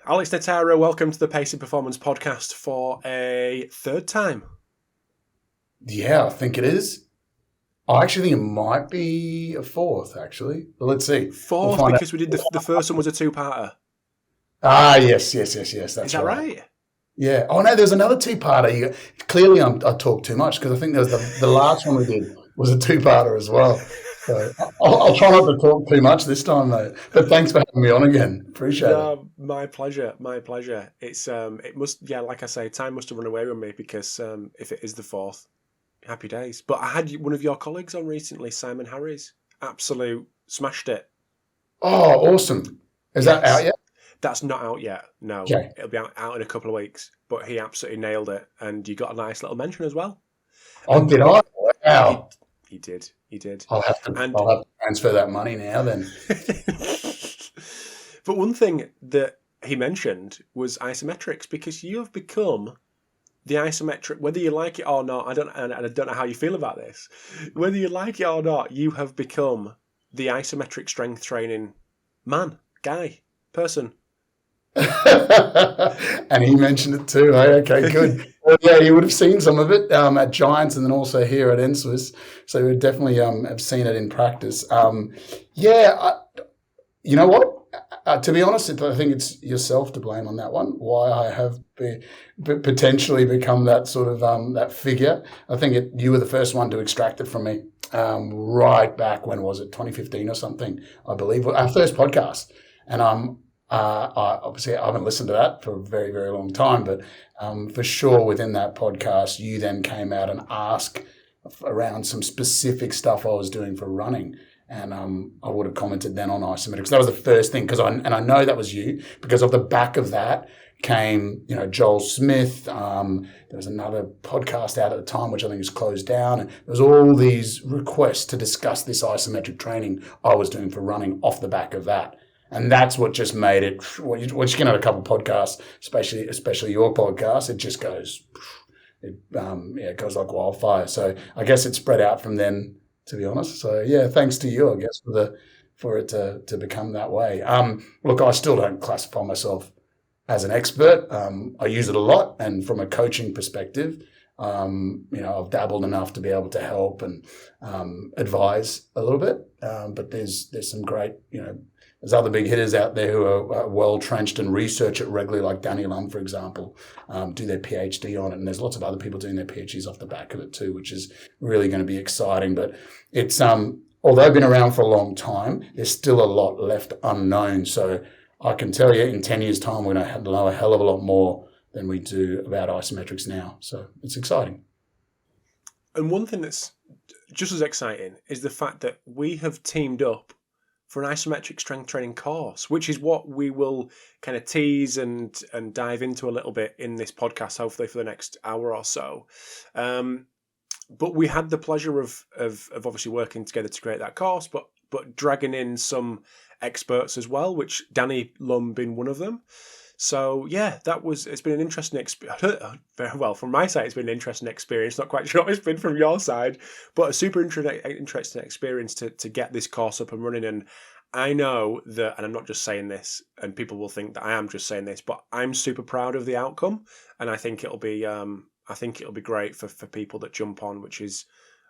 Alex Natera, welcome to the Pacey Performance Podcast for a third time. Yeah, I think it is. I actually think it might be a fourth, actually. But let's see. Fourth, We'll because we did the first one was a two-parter. Yes. That's Is that right? Yeah. Oh, no, there's another two-parter. Clearly, I talk too much because I think there was the last one we did was a two-parter as well. So I'll try not to talk too much this time, mate. But thanks for having me on again. Appreciate it. My pleasure. It's it must, like I say, time must have run away with me because if it is the fourth, happy days. But I had one of your colleagues on recently, Simon Harris. Absolute smashed it. Oh, awesome. Is that out yet? That's not out yet. No, okay. It'll be out in a couple of weeks. But he absolutely nailed it, and you got a nice little mention as well. Oh, did I? Wow. He did. I'll have to transfer that money now then. But one thing that he mentioned was isometrics, because you have become the isometric, whether you like it or not. I don't know how you feel about this. Whether you like it or not, you have become the isometric strength training person. And he mentioned it too. Hey? Okay, good. Well, yeah, you would have seen some of it at Giants and then also here at NSWIS. So you would definitely have seen it in practice. You know what? To be honest, I think it's yourself to blame on that one. Why I have potentially become that sort of that figure. I think you were the first one to extract it from me right back, when was it, 2015 or something, I believe, our first podcast. And obviously I haven't listened to that for a very, very long time, but for sure within that podcast, you then came out and asked around some specific stuff I was doing for running. And I would have commented then on isometrics. That was the first thing, I know that was you, because off the back of that came, Joel Smith. There was another podcast out at the time, which I think is closed down. And there was all these requests to discuss this isometric training I was doing for running off the back of that. And that's what just made it. Once you get on a couple of podcasts, especially your podcast, it just goes, it goes like wildfire. So I guess it spread out from then, to be honest. So yeah, thanks to you, I guess, for it to become that way. Look, I still don't classify myself as an expert. I use it a lot, and from a coaching perspective, I've dabbled enough to be able to help and advise a little bit. But there's some great, there's other big hitters out there who are well-trenched and research it regularly, like Danny Lum, for example, do their PhD on it. And there's lots of other people doing their PhDs off the back of it too, which is really going to be exciting. But it's, although been around for a long time, there's still a lot left unknown. So I can tell you in 10 years' time, we're going to know a hell of a lot more than we do about isometrics now. So it's exciting. And one thing that's just as exciting is the fact that we have teamed up for an isometric strength training course, which is what we will kind of tease and dive into a little bit in this podcast, hopefully for the next hour or so. But we had the pleasure of obviously working together to create that course, but dragging in some experts as well, which Danny Lum being one of them. So yeah, it's been an interesting experience. Very well, from my side, it's been an interesting experience. Not quite sure what it's been from your side, but a super interesting experience to get this course up and running. And I know that, and I'm not just saying this, and people will think that I am just saying this, but I'm super proud of the outcome, and I think it'll be great for people that jump on,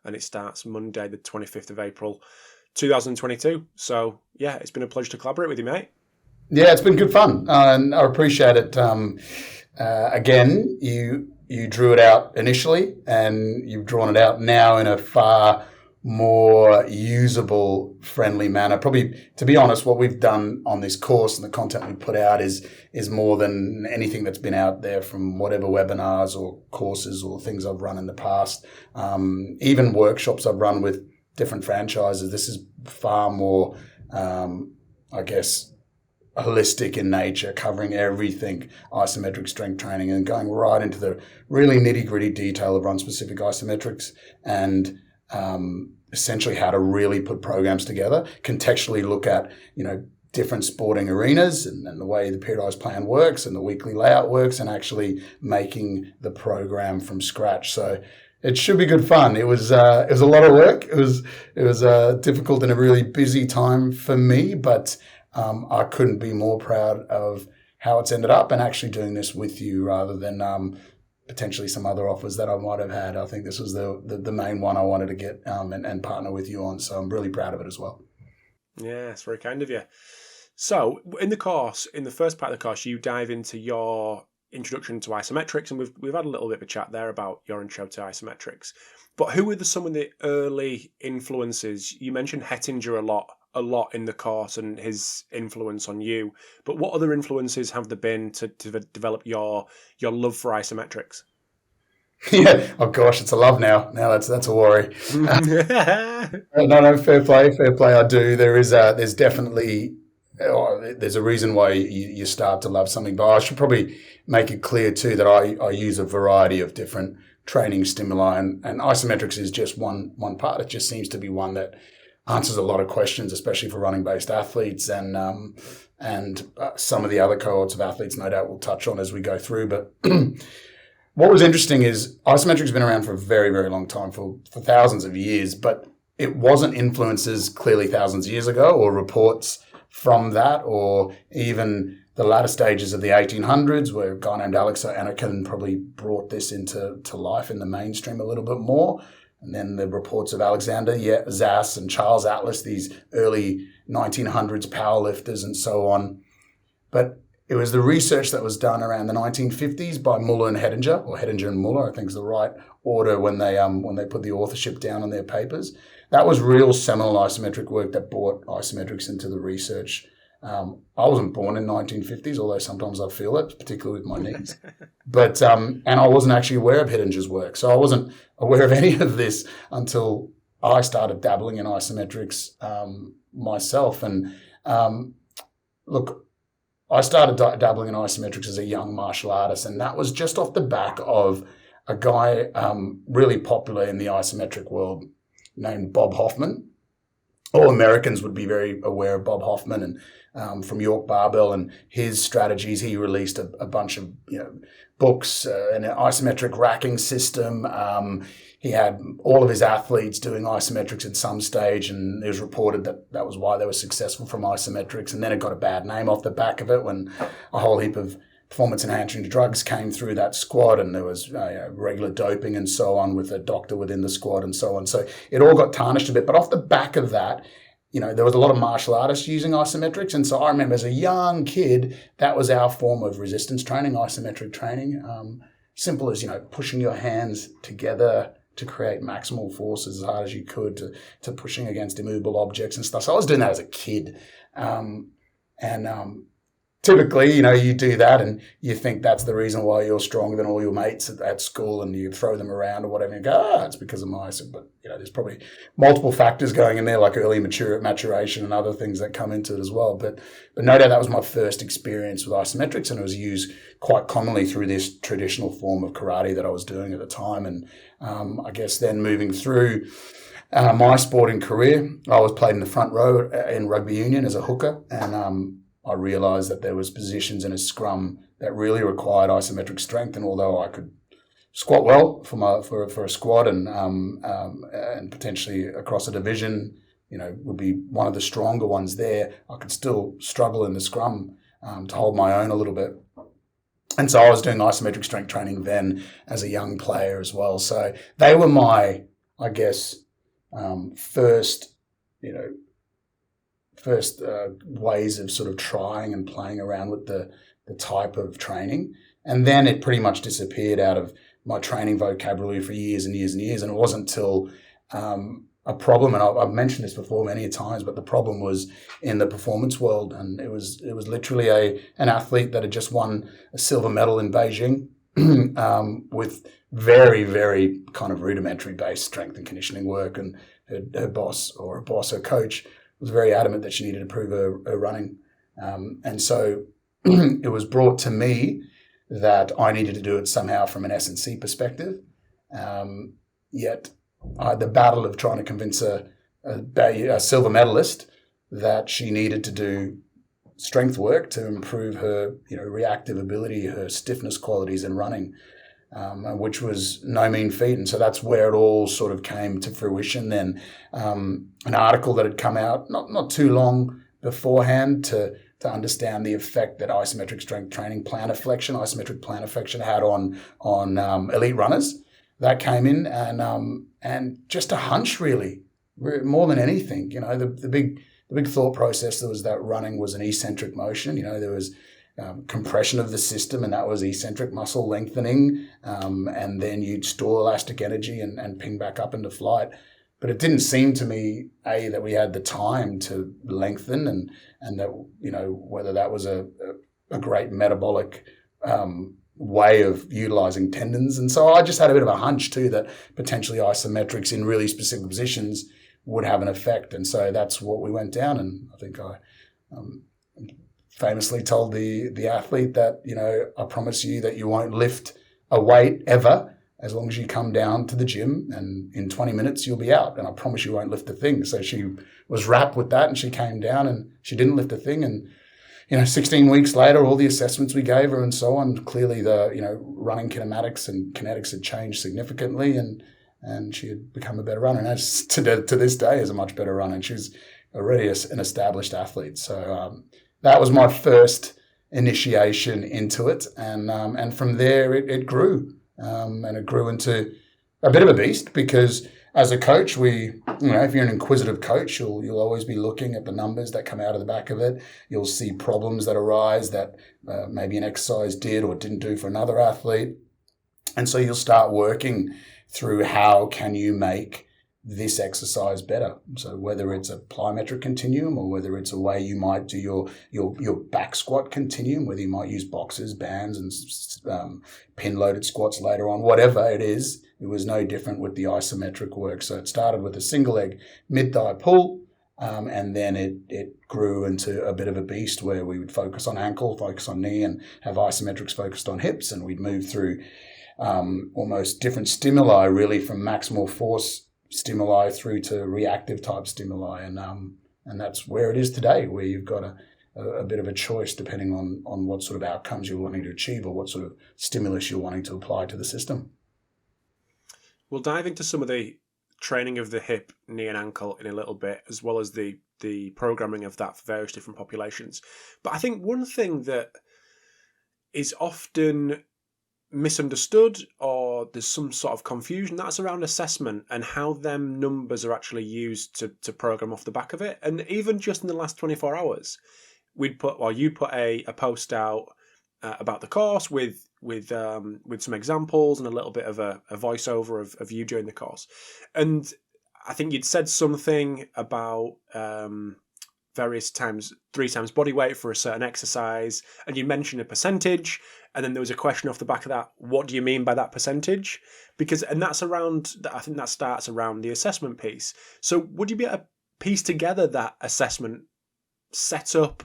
and it starts Monday, the 25th of April, 2022. So yeah, it's been a pleasure to collaborate with you, mate. Yeah, it's been good fun, and I appreciate it. Again, you drew it out initially, and you've drawn it out now in a far more usable, friendly manner. Probably, to be honest, what we've done on this course and the content we put out is more than anything that's been out there from whatever webinars or courses or things I've run in the past. Even workshops I've run with different franchises. This is far more, I guess, holistic in nature, covering everything isometric strength training and going right into the really nitty-gritty detail of run-specific isometrics and essentially how to really put programs together, contextually look at, different sporting arenas and the way the periodized plan works and the weekly layout works, and actually making the program from scratch. So it should be good fun. It was a lot of work. It was difficult and a really busy time for me, but I couldn't be more proud of how it's ended up and actually doing this with you rather than potentially some other offers that I might have had. I think this was the main one I wanted to get and partner with you on. So I'm really proud of it as well. Yeah, it's very kind of you. So in the first part of the course, you dive into your introduction to isometrics, and we've had a little bit of a chat there about your intro to isometrics. But who were some of the early influences? You mentioned Hettinger a lot in the course and his influence on you. But what other influences have there been to develop your love for isometrics? Yeah. Oh gosh, it's a love now. Now that's a worry. No, fair play. I do. There's definitely there's a reason why you start to love something. But I should probably make it clear too that I use a variety of different training stimuli, and isometrics is just one part. It just seems to be one that answers a lot of questions, especially for running-based athletes and some of the other cohorts of athletes, no doubt we'll touch on as we go through. But what was interesting is isometrics has been around for a very, very long time, for thousands of years, but it wasn't influences clearly thousands of years ago or reports from that, or even the latter stages of the 1800s where a guy named Alex Natera probably brought this into life in the mainstream a little bit more. And then the reports of Alexander Zass and Charles Atlas, these early 1900s powerlifters and so on. But it was the research that was done around the 1950s by Muller and Hettinger, or Hettinger and Muller, I think is the right order when they put the authorship down on their papers. That was real seminal isometric work that brought isometrics into the research. I wasn't born in 1950s, although sometimes I feel it, particularly with my knees. But and I wasn't actually aware of Hettinger's work, so I wasn't aware of any of this until I started dabbling in isometrics myself. And look, I started dabbling in isometrics as a young martial artist, and that was just off the back of a guy really popular in the isometric world named Bob Hoffman. All Americans would be very aware of Bob Hoffman and from York Barbell and his strategies. He released a bunch of books, an isometric racking system. He had all of his athletes doing isometrics at some stage, and it was reported that was why they were successful from isometrics. And then it got a bad name off the back of it when a whole heap of performance-enhancing drugs came through that squad, and there was regular doping and so on with a doctor within the squad and so on. So it all got tarnished a bit. But off the back of that, there was a lot of martial artists using isometrics. And so I remember as a young kid, that was our form of resistance training, isometric training. Simple as, pushing your hands together to create maximal force as hard as you could, to pushing against immovable objects and stuff. So I was doing that as a kid. Typically, you do that and you think that's the reason why you're stronger than all your mates at school, and you throw them around or whatever and you go, it's because of my iso. But, there's probably multiple factors going in there, like early maturation and other things that come into it as well. But no doubt that was my first experience with isometrics, and it was used quite commonly through this traditional form of karate that I was doing at the time. And I guess then moving through my sporting career, I was played in the front row in rugby union as a hooker, and I realised that there was positions in a scrum that really required isometric strength. And although I could squat well for a squad and potentially across a division, would be one of the stronger ones there, I could still struggle in the scrum to hold my own a little bit. And so I was doing isometric strength training then as a young player as well. So they were my, I guess, first ways of sort of trying and playing around with the type of training. And then it pretty much disappeared out of my training vocabulary for years and years and years. And it wasn't until a problem, and I've mentioned this before many times, but the problem was in the performance world. And it was literally an athlete that had just won a silver medal in Beijing with very, very kind of rudimentary based strength and conditioning work. And her boss, her coach, was very adamant that she needed to improve her running. And so it was brought to me that I needed to do it somehow from an S&C perspective. Yet I had the battle of trying to convince a silver medalist that she needed to do strength work to improve her reactive ability, her stiffness qualities in running, which was no mean feat. And so that's where it all sort of came to fruition then. An article that had come out not too long beforehand to to understand the effect that isometric strength training isometric plantar flexion had on elite runners. That came in, and just a hunch, really, more than anything. The big thought process was that running was an eccentric motion. There was compression of the system, and that was eccentric muscle lengthening, and then you'd store elastic energy and ping back up into flight. But it didn't seem to me, that we had the time to lengthen, and that, whether that was a great metabolic way of utilizing tendons. And so I just had a bit of a hunch too that potentially isometrics in really specific positions would have an effect. And so that's what we went down. And I think I famously told the athlete that, I promise you that you won't lift a weight ever as long as you come down to the gym, and in 20 minutes you'll be out, and I promise you won't lift a thing. So she was wrapped with that, and she came down and she didn't lift a thing. And 16 weeks later, all the assessments we gave her and so on, clearly the running kinematics and kinetics had changed significantly, and she had become a better runner. And as to this day is a much better runner, and she's already an established athlete. So that was my first initiation into it, and from there it grew. And it grew into a bit of a beast, because as a coach, if you're an inquisitive coach, you'll always be looking at the numbers that come out of the back of it. You'll see problems that arise that maybe an exercise did or didn't do for another athlete. And so you'll start working through how can you make this exercise better. So whether it's a plyometric continuum, or whether it's a way you might do your back squat continuum, whether you might use boxes, bands, and pin loaded squats later on, whatever it is, it was no different with the isometric work. So it started with a single leg mid-thigh pull, and then it grew into a bit of a beast where we would focus on ankle, focus on knee, and have isometrics focused on hips. And we'd move through almost different stimuli, really, from maximal force stimuli through to reactive type stimuli, and that's where it is today, where you've got a bit of a choice depending on what sort of outcomes you're wanting to achieve, or what sort of stimulus you're wanting to apply to the system. We'll dive into some of the training of the hip, knee and ankle in a little bit, as well as the programming of that for various different populations. But I think one thing that is often misunderstood, or there's some sort of confusion, that's around assessment and how them numbers are actually used to program off the back of it. And even just in the last 24 hours, you'd put a post out about the course with some examples and a little bit of a voiceover of you during the course. And I think you'd said something about various times, 3 times body weight for a certain exercise, and you mentioned a percentage, and then there was a question off the back of that, what do you mean by that percentage? And that's around, I think that starts around the assessment piece. So would you be able to piece together that assessment setup,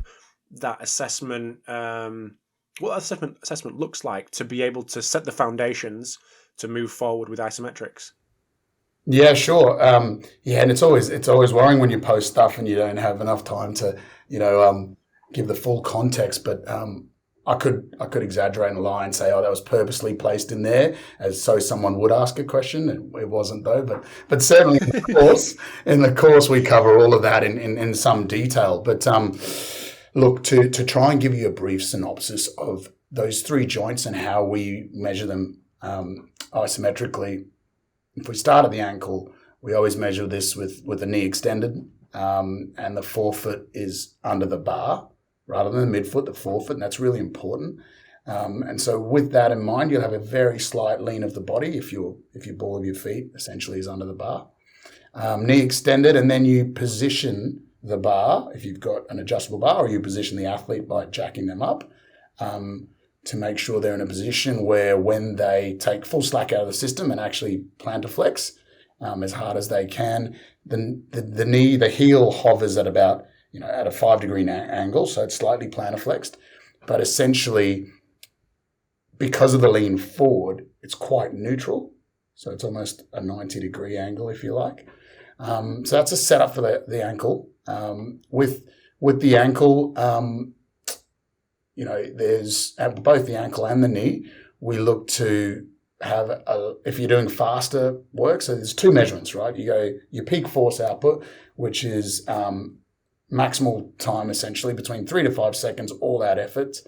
that assessment, what that assessment looks like to be able to set the foundations to move forward with isometrics? Yeah, sure. And it's always worrying when you post stuff and you don't have enough time to, give the full context. But I could exaggerate and lie and say, oh, that was purposely placed in there, as so someone would ask a question. It wasn't though, but certainly in the course we cover all of that in some detail. But look, to try and give you a brief synopsis of those 3 joints and how we measure them isometrically. If we start at the ankle, we always measure this with the knee extended, and the forefoot is under the bar rather than the midfoot, the forefoot, and that's really important. And so with that in mind, you'll have a very slight lean of the body if your ball of your feet essentially is under the bar. Knee extended, and then you position the bar, if you've got an adjustable bar, or you position the athlete by jacking them up, to make sure they're in a position where when they take full slack out of the system and actually plantar flex as hard as they can, the heel hovers at about, at a 5-degree angle, so it's slightly plantar flexed. But essentially, because of the lean forward, it's quite neutral. So it's almost a 90-degree angle, if you like. So that's a setup for the ankle. With the ankle, there's at both the ankle and the knee, we look to have, if you're doing faster work, so there's 2 measurements, right? You go your peak force output, which is maximal time, essentially, between 3 to 5 seconds, all out effort.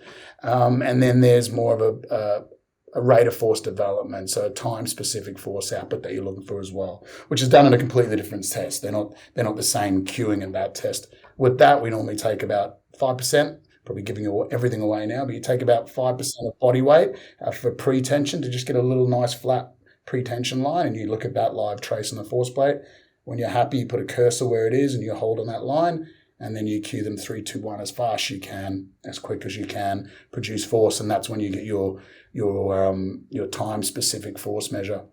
And then there's more of a rate of force development, so a time-specific force output that you're looking for as well, which is done in a completely different test. They're not the same queuing in that test. With that, we normally take about 5%, probably giving everything away now, but you take about 5% of body weight for pre-tension to just get a little nice flat pre-tension line, and you look at that live trace on the force plate. When you're happy, you put a cursor where it is and you hold on that line, and then you cue them 3, 2, 1 as fast as you can, as quick as you can, produce force, and that's when you get your time-specific force measure.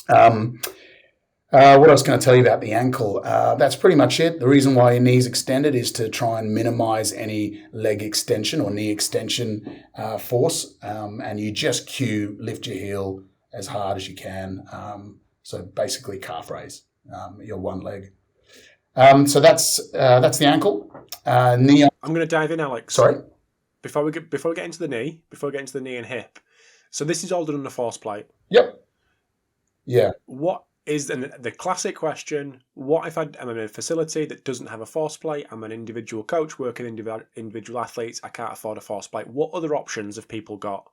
What I was going to tell you about the ankle, that's pretty much it. The reason why your knee's extended is to try and minimize any leg extension or knee extension force, and you just lift your heel as hard as you can. So basically calf raise your one leg. So that's the ankle. Knee. I'm going to dive in, Alex. Sorry. Before we get into the knee and hip. So this is all done on the force plate. Yep. Yeah. What is the classic question? What if I'm in a facility that doesn't have a force plate? I'm an individual coach working individual athletes. I can't afford a force plate. What other options have people got?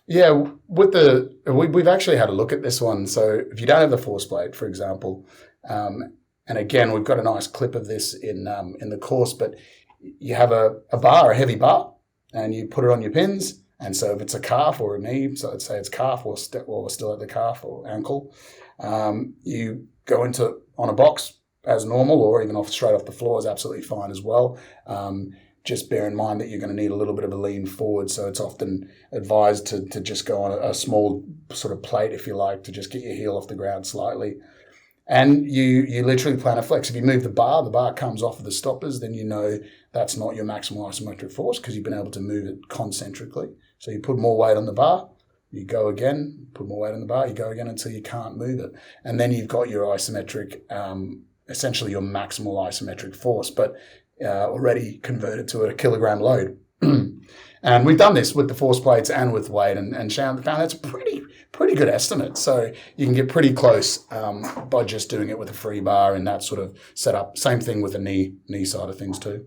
Yeah, we've actually had a look at this one. So if you don't have the force plate, for example, and again, we've got a nice clip of this in the course, but you have a bar, a heavy bar, and you put it on your pins. And so if it's a calf or a knee, so let's say it's calf or we're still at the calf or ankle, you go on a box as normal, or even straight off the floor is absolutely fine as well. Just bear in mind that you're going to need a little bit of a lean forward, so it's often advised to just go on a small sort of plate, if you like, to just get your heel off the ground slightly. And you literally plan a flex. If you move the bar comes off of the stoppers, then you know that's not your maximal isometric force because you've been able to move it concentrically. So you put more weight on the bar, you go again, put more weight on the bar, you go again until you can't move it. And then you've got your isometric, essentially your maximal isometric force, but already converted to a kilogram load. And we've done this with the force plates and with weight, and found that's a pretty good estimate. So you can get pretty close by just doing it with a free bar and that sort of setup. Same thing with the knee side of things too.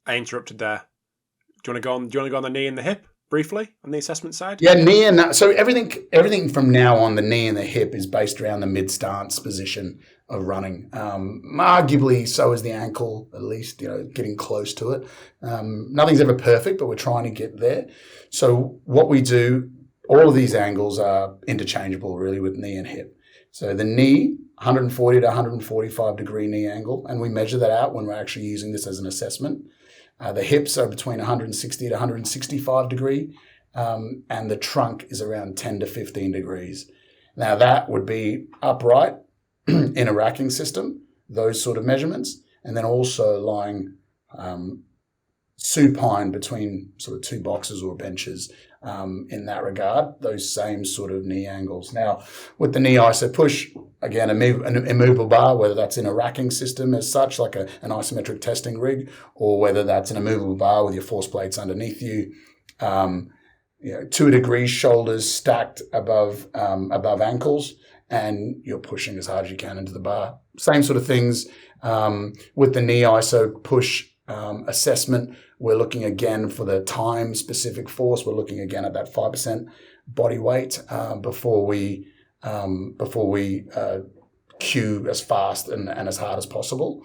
I interrupted there. Do you want to go on the knee and the hip briefly on the assessment side? Yeah, knee and that. So everything from now on, the knee and the hip is based around the mid stance position of running. Arguably, so is the ankle, at least, getting close to it. Nothing's ever perfect, but we're trying to get there. So what we do, all of these angles are interchangeable really with knee and hip. So the knee, 140 to 145 degree knee angle, and we measure that out when we're actually using this as an assessment. The hips are between 160 to 165 degree, and the trunk is around 10 to 15 degrees. Now that would be upright in a racking system, those sort of measurements, and then also lying supine between sort of two boxes or benches in that regard, those same sort of knee angles. Now, with the knee iso push, again, an immovable bar, whether that's in a racking system as such, like an isometric testing rig, or whether that's an immovable bar with your force plates underneath you, 2 degrees shoulders stacked above ankles, and you're pushing as hard as you can into the bar. Same sort of things with the knee iso push assessment. We're looking again for the time-specific force. We're looking again at that 5% body weight before we cue as fast and as hard as possible.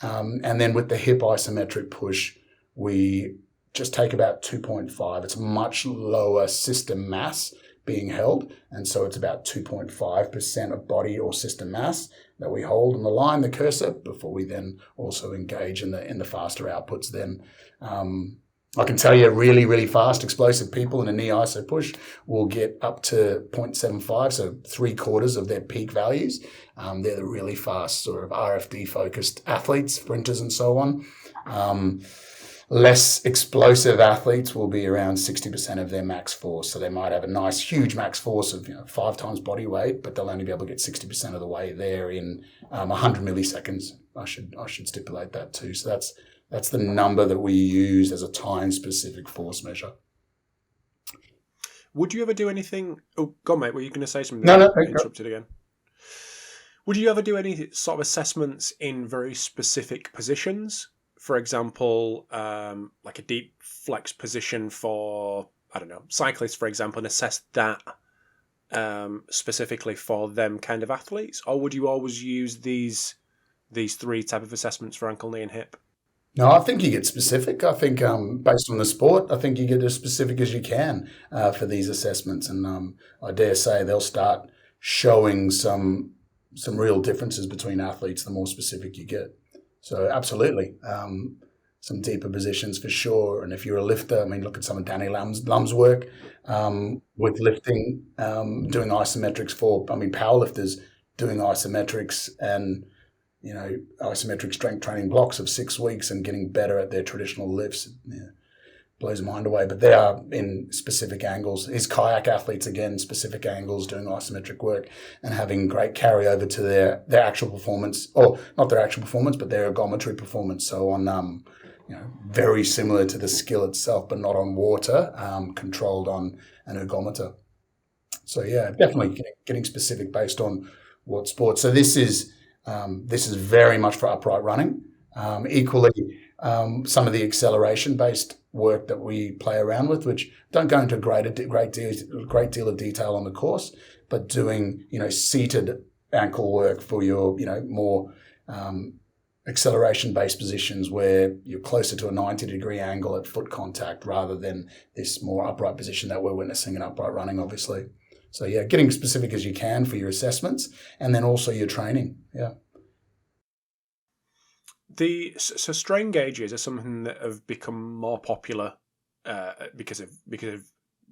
And then with the hip isometric push, we just take about 2.5. It's much lower system mass being held, and so it's about 2.5% of body or system mass that we hold on the line, the cursor, before we then also engage in the faster outputs. Then I can tell you, really, really fast, explosive people in a knee iso push will get up to 0.75, so 3/4 of their peak values. They're the really fast sort of RFD focused athletes, sprinters, and so on. Less explosive athletes will be around 60% of their max force. So they might have a nice, huge max force of 5 times body weight, but they'll only be able to get 60% of the way there in 100 milliseconds. I should stipulate that too. So that's the number that we use as a time-specific force measure. Would you ever do anything? Oh, go on, mate. Were you going to say something? No. I interrupted again. Would you ever do any sort of assessments in very specific positions? For example, like a deep flex position for, I don't know, cyclists, for example, and assess that specifically for them kind of athletes? Or would you always use these three type of assessments for ankle, knee, and hip? No, I think you get specific. I think based on the sport, I think you get as specific as you can for these assessments. And I dare say they'll start showing some real differences between athletes the more specific you get. So absolutely, some deeper positions for sure. And if you're a lifter, I mean, look at some of Danny Lum's work with lifting, doing isometrics for, powerlifters doing isometrics and, isometric strength training blocks of 6 weeks and getting better at their traditional lifts. Yeah, blows my mind away. But they are in specific angles. His kayak athletes, again, specific angles, doing isometric work and having great carryover to their actual performance, or not their actual performance, but their ergometry performance. So on, very similar to the skill itself, but not on water, controlled on an ergometer. So yeah, definitely getting specific based on what sport. So this is very much for upright running. Equally, some of the acceleration-based work that we play around with, which don't go into great deal of detail on the course, but doing seated ankle work for your more acceleration-based positions where you're closer to a 90-degree angle at foot contact rather than this more upright position that we're witnessing in upright running, obviously. So yeah, getting specific as you can for your assessments and then also your training. Yeah. So strain gauges are something that have become more popular because of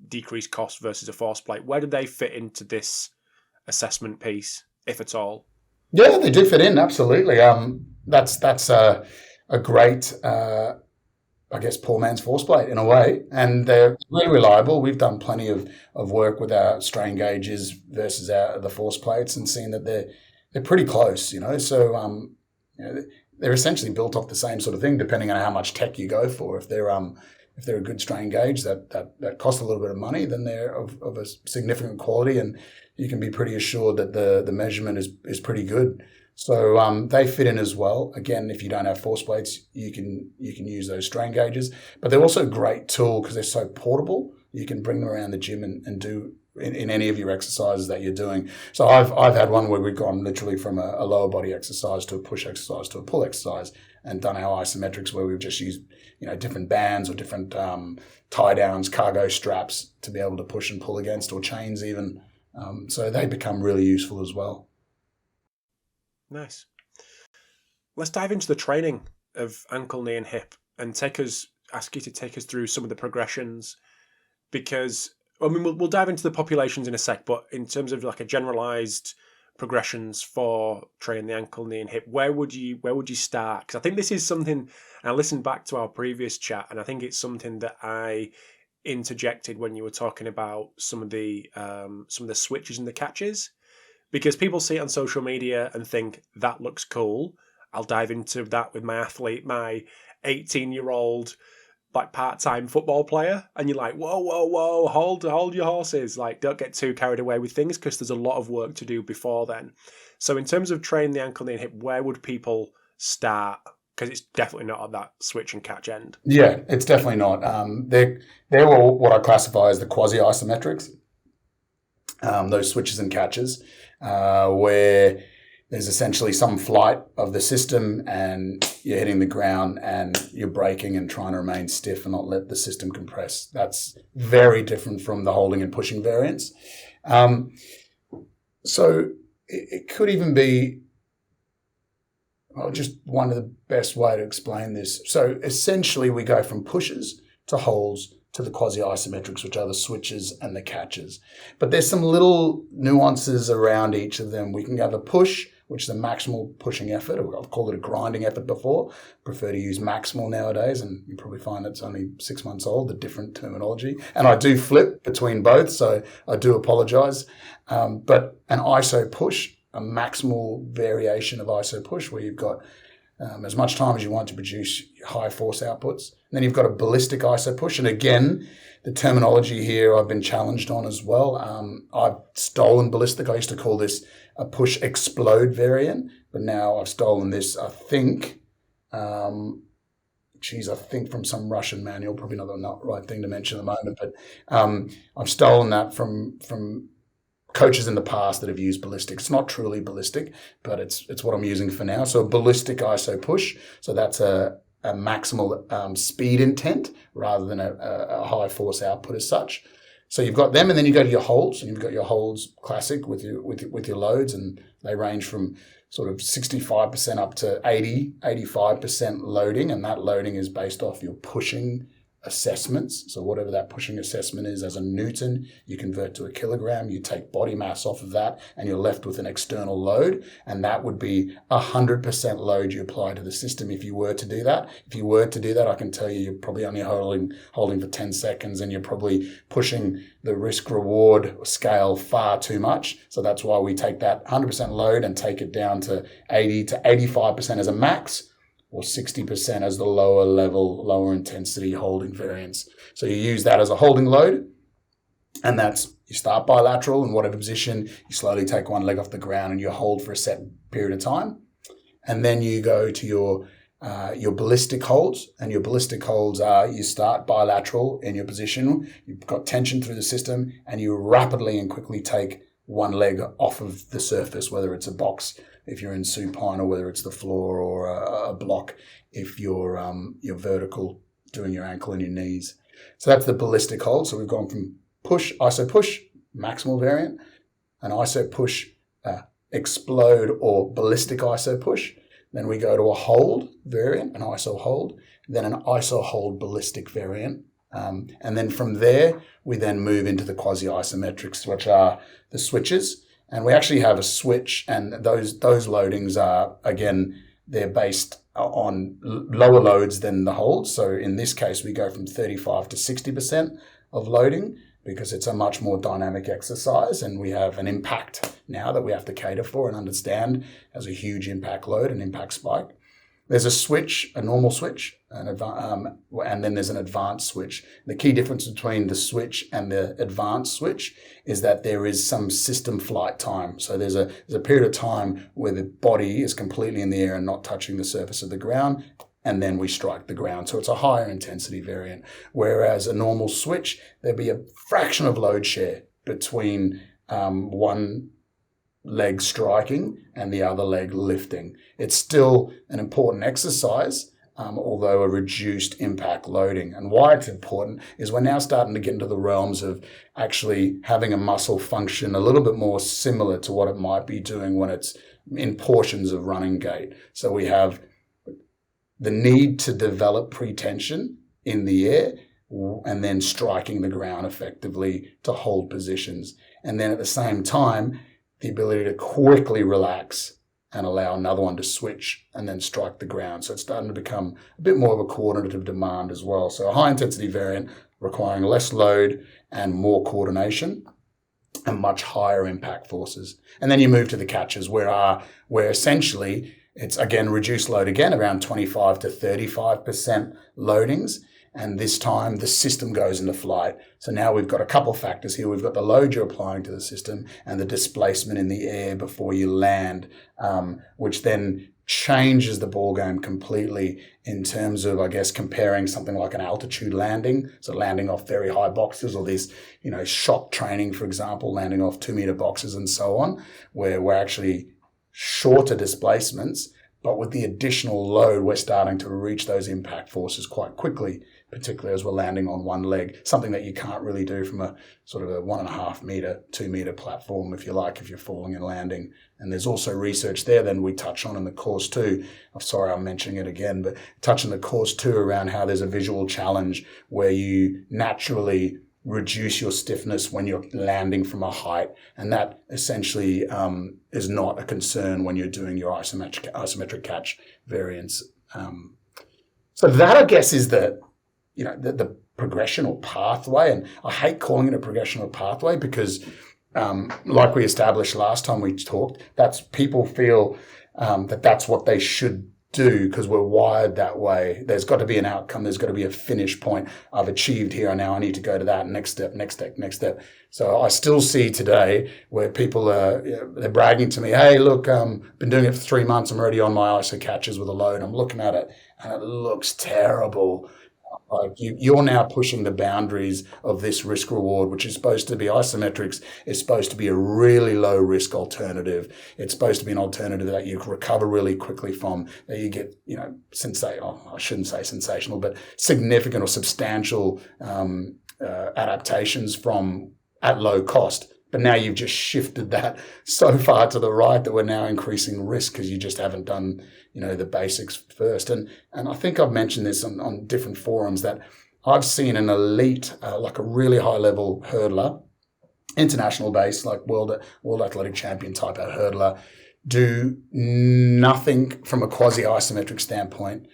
decreased cost versus a force plate. Where do they fit into this assessment piece, if at all? Yeah, they do fit in, absolutely. That's a great, poor man's force plate in a way, and they're really reliable. We've done plenty of work with our strain gauges versus the force plates and seen that they're pretty close, So they're essentially built off the same sort of thing, depending on how much tech you go for. If they're a good strain gauge that costs a little bit of money, then they're of a significant quality, and you can be pretty assured that the measurement is pretty good. So they fit in as well. Again, if you don't have force plates, you can use those strain gauges. But they're also a great tool because they're so portable. You can bring them around the gym and do in any of your exercises that you're doing. So I've had one where we've gone literally from a lower body exercise to a push exercise to a pull exercise and done our isometrics where we've just used different bands or different tie downs, cargo straps to be able to push and pull against, or chains even. So they become really useful as well. Nice. Let's dive into the training of ankle, knee, and hip and ask you to take us through some of the progressions, because we'll dive into the populations in a sec, but in terms of like a generalized progressions for training the ankle, knee, and hip, where would you start? Because I think this is something, and I listened back to our previous chat, and I think it's something that I interjected when you were talking about some of the switches and the catches, because people see it on social media and think that looks cool. I'll dive into that with my athlete, my 18-year-old like part-time football player, and you're like, whoa, hold your horses, like don't get too carried away with things, because there's a lot of work to do before then. So in terms of training the ankle, knee, and hip, where would people start? Because it's definitely not at that switch and catch end. Yeah, it's definitely not. They're all what I classify as the quasi-isometrics, those switches and catches, where there's essentially some flight of the system and you're hitting the ground and you're braking and trying to remain stiff and not let the system compress. That's very different from the holding and pushing variants. So it could even be, just one of the best way to explain this. So essentially we go from pushes to holds to the quasi-isometrics, which are the switches and the catches. But there's some little nuances around each of them. We can have a push, which is a maximal pushing effort. I've called it a grinding effort before. Prefer to use maximal nowadays, and you probably find it's only 6 months old, the different terminology. And I do flip between both, so I do apologize. But an iso push, a maximal variation of iso push, where you've got as much time as you want to produce high force outputs. And then you've got a ballistic iso push. And again, the terminology here I've been challenged on as well. I've stolen ballistic. I used to call this a push explode variant, but now I've stolen this, I think from some Russian manual, probably not the right thing to mention at the moment, but I've stolen that from coaches in the past that have used ballistic. It's not truly ballistic, but it's what I'm using for now. So a ballistic iso push. So that's a maximal speed intent rather than a high force output as such. So you've got them, and then you go to your holds, and you've got your holds classic with your loads, and they range from sort of 65% up to 85% loading, and that loading is based off your pushing assessments. So whatever that pushing assessment is as a Newton, you convert to a kilogram, you take body mass off of that, and you're left with an external load, and that would be 100% load you apply to the system if you were to do that. If you were to do that, I can tell you you're probably only holding for 10 seconds, and you're probably pushing the risk-reward scale far too much. So that's why we take that 100% load and take it down to 80 to 85% as a max, or 60% as the lower level, lower intensity holding variance. So you use that as a holding load, and that's, you start bilateral in whatever position, you slowly take one leg off the ground and you hold for a set period of time. And then you go to your ballistic holds, and your ballistic holds are, you start bilateral in your position, you've got tension through the system, and you rapidly and quickly take one leg off of the surface, whether it's a box if you're in supine, or whether it's the floor, or a block if you're vertical, doing your ankle and your knees. So that's the ballistic hold. So we've gone from push, iso push, maximal variant, an iso push explode or ballistic iso push. Then we go to a hold variant, an iso hold, then an iso hold ballistic variant. And then from there, we then move into the quasi-isometrics, which are the switches. And we actually have a switch, and those loadings are, again, they're based on lower loads than the holds. So in this case, we go from 35 to 60% of loading, because it's a much more dynamic exercise, and we have an impact now that we have to cater for and understand as a huge impact load and impact spike. There's a switch, a normal switch, and then there's an advanced switch. The key difference between the switch and the advanced switch is that there is some system flight time. So there's a period of time where the body is completely in the air and not touching the surface of the ground, and then we strike the ground. So it's a higher intensity variant. Whereas a normal switch, there'd be a fraction of load share between one leg striking and the other leg lifting. It's still an important exercise, although a reduced impact loading. And why it's important is we're now starting to get into the realms of actually having a muscle function a little bit more similar to what it might be doing when it's in portions of running gait. So we have the need to develop pretension in the air, and then striking the ground effectively to hold positions. And then at the same time, the ability to quickly relax and allow another one to switch and then strike the ground. So it's starting to become a bit more of a coordinative demand as well. So a high intensity variant requiring less load and more coordination and much higher impact forces. And then you move to the catches where essentially it's again reduced load again, around 25 to 35% loadings. And this time the system goes into flight. So now we've got a couple of factors here. We've got the load you're applying to the system and the displacement in the air before you land, which then changes the ballgame completely in terms of, I guess, comparing something like an altitude landing. So landing off very high boxes, or this, shock training, for example, landing off 2 meter boxes and so on, where we're actually shorter displacements, but with the additional load, we're starting to reach those impact forces quite quickly, particularly as we're landing on one leg, something that you can't really do from a sort of a 1.5 meter, 2 meter platform, if you like, if you're falling and landing. And there's also research there then we touch on in the course too. I'm sorry I'm mentioning it again, but touch on the course too around how there's a visual challenge where you naturally reduce your stiffness when you're landing from a height. And that essentially is not a concern when you're doing your isometric catch variants. So that, I guess, is the progression or pathway. And I hate calling it a progression or pathway because like we established last time we talked, that's people feel that that's what they should do because we're wired that way. There's got to be an outcome. There's got to be a finish point. I've achieved here and now I need to go to that next step. So I still see today where people they're bragging to me, hey, look, been doing it for 3 months. I'm already on my ISO catches with a load. I'm looking at it and it looks terrible. Like you're now pushing the boundaries of this risk reward, which is supposed to be isometrics. It's supposed to be a really low risk alternative. It's supposed to be an alternative that you can recover really quickly from, that you get, I shouldn't say sensational, but significant or substantial adaptations from at low cost. But now you've just shifted that so far to the right that we're now increasing risk because you just haven't done, the basics first. And I think I've mentioned this on different forums that I've seen an elite, like a really high level hurdler, international base, like world athletic champion type of hurdler, do nothing from a quasi-isometric standpoint